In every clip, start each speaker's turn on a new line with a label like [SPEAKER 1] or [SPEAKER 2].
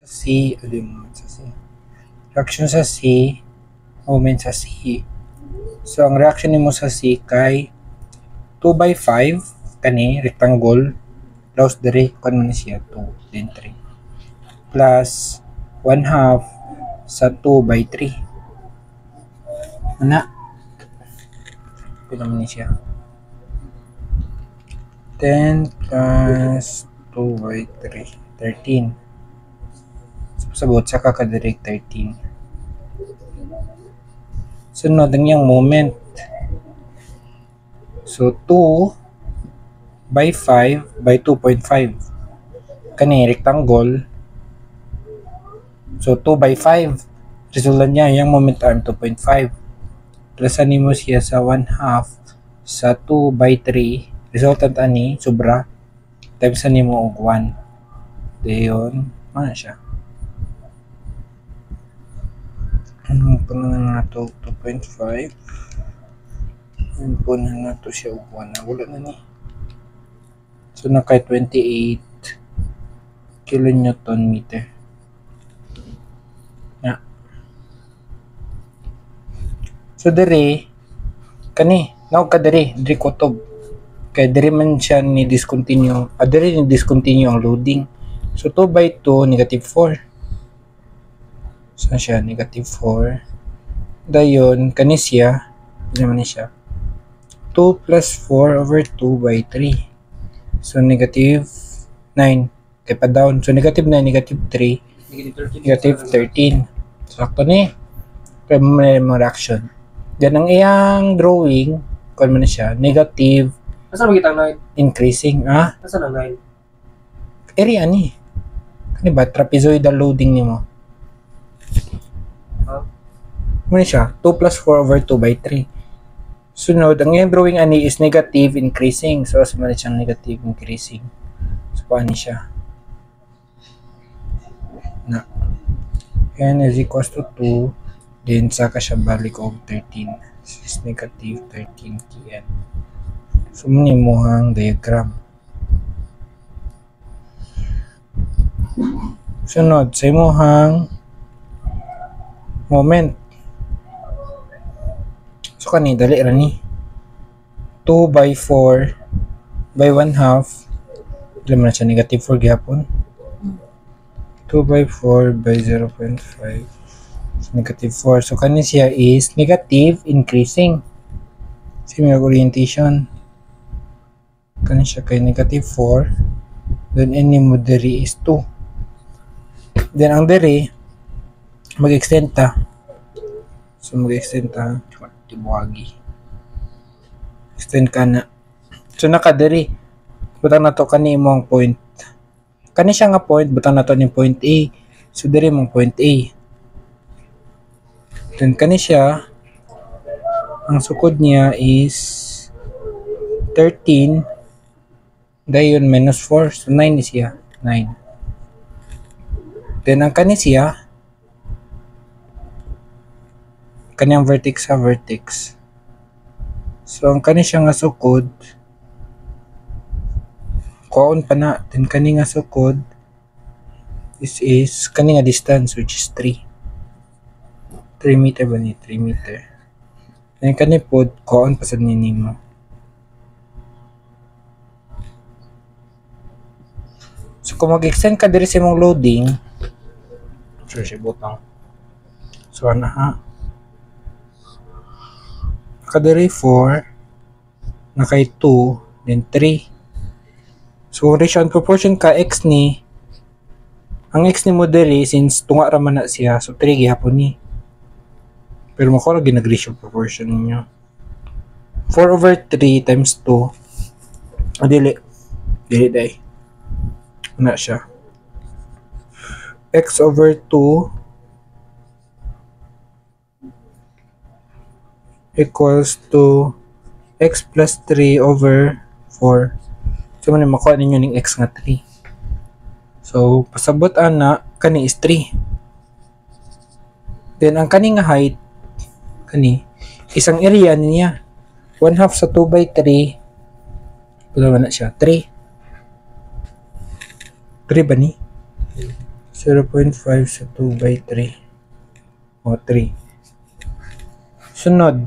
[SPEAKER 1] C, ano yung moment sa C? Reaction sa C, moment sa C. So, ang reaction nimo sa C kay 2/5 kani rectangle close dire kun man siya 2 then 3 plus 1/2 sa 2/3 ana pila man siya 10 plus 2/3 13 sabot sa kakadirect 13 sunod ang iyang moment. So 2/5 by 2.5 kani rectangle. So 2/5 resulta niya yung moment arm 2.5 plus ani mo siya sa 1/2 sa 2/3 resultant ani sobra times ani mo og 1 dayon ano siya punan na to 2.5 punan na to siya og 1 wala na ni so na kay 28 kilonewton meter na so dere kani naog ka dere kutob kay dere man siya ni discontinue dere ni discontinue ang loading so 2/2 negative 4 so siya negative 4 dayon kani siya naman ni siya 2 plus 4 over 2/3 so negative 9 kay pa down so negative 9 negative 3 negative 13 sakto ni kay may reaction then ang iyang drawing kung man siya negative
[SPEAKER 2] asa makita ang 9
[SPEAKER 1] increasing
[SPEAKER 2] asa ang 9
[SPEAKER 1] area ni kani ba trapezoidal loading nimo mo siya 2 plus 4 over 2/3 sunod ang iyang drawing ani is negative increasing so as man siyang negative increasing so paano siya na n is equals to 2 then saka siya balik og 13 is negative 13 kn so muna mo ang diagram sunod sa imuhang moment so kani dali ra ni 2/4 by 1/2 dili man siya negative 4 gyapon 2/4 by 0.5 so negative 4 so kani siya is negative increasing similar orientation kani siya kay negative 4 then any mo diri is 2 then ang diri mag-extend ta so mag-extend ta tibuagi extend ka na so nakadiri butang na to kani mo ang point kani siya nga point butang na to ni point A so diri mong point A then kani siya ang sukod niya is 13 dayon minus 4 so 9 is siya 9 then ang kani siya kanyang vertex sa vertex so ang kani siya nga sukod kuon pa na then kani nga sukod this is kani nga distance which is 3 meter ba ni 3 meter then kani pod kuon pa sa nimo so kung mag-extend ka diri sa imong loading sure siya butang so ana ha kadiri 4 na kay 2 then 3 so ratio and proportion ka x ni ang x ni mo diri since tunga ra man na siya so 3 gihapon ni pero mako ra ginag ratio proportion ninyo 4/3 times 2 dili dai na siya x/2 equals to x plus 3/4 so man makuha ninyo ning x nga 3 so pasabot ana kani is 3 then ang kani nga height kani isang area niya 1/2 sa 2/3 pila na siya 3 ba ni 0.5 sa 2 by 3. O, 3. Sunod.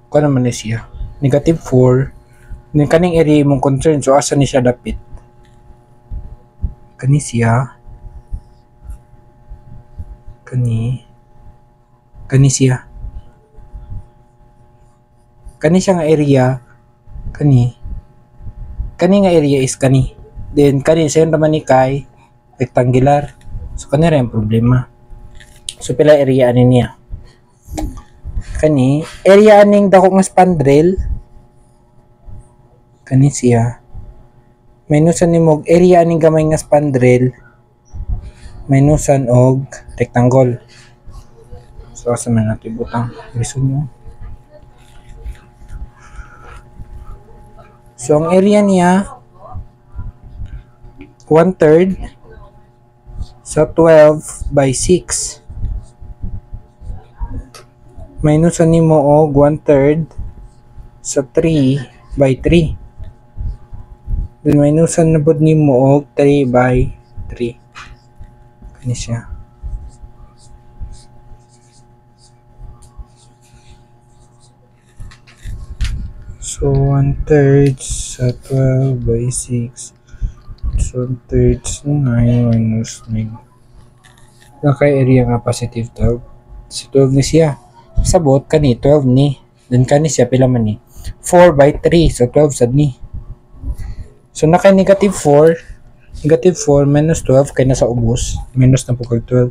[SPEAKER 1] Kung naman na siya. Negative 4. Yung kaning area mong concern. So, asa ni siya dapit? Kani siya. Kani siya. Kani siya nga area. Kani nga area is kani. Then, kani siya naman ni Kai. Rectangular. So, kani rin ang problema. So, pila area ani niya. Kani, area aning dako nga spandrel. Kani siya. Minusan ni mog area aning gamay nga spandrel. Minusan og rectangle. So, asa man natin butang. Reason nyo. So, ang area niya 1/3 sa 12 by 6. Minusan nimo og 1/3 sa 3 by 3. Then minusan na pod nimo og 3 by 3. Kani siya. So 1/3 sa 12 by 6. So 1/3 sa 9 minus 9. Naka-area nga positive 12. So 12 ni siya. Sabot kani 12 ni. Then kani siya pila man ni? 4 by 3. So 12 sad ni. So naka negative 4. Negative 4 minus 12 kay nasa ubos. Minus na po kag 12.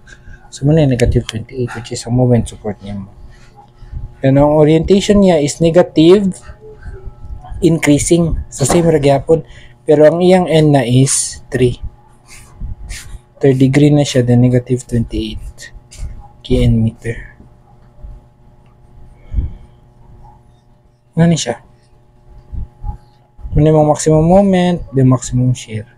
[SPEAKER 1] So muna negative 28 which is ang moment support niya mo. Then ang orientation niya is negative increasing. So same ra gyapon. Pero ang iyang n na is 3. Third degree na siya, then negative 28 kN meter. Ano siya? Muna yung maximum moment, the maximum shear.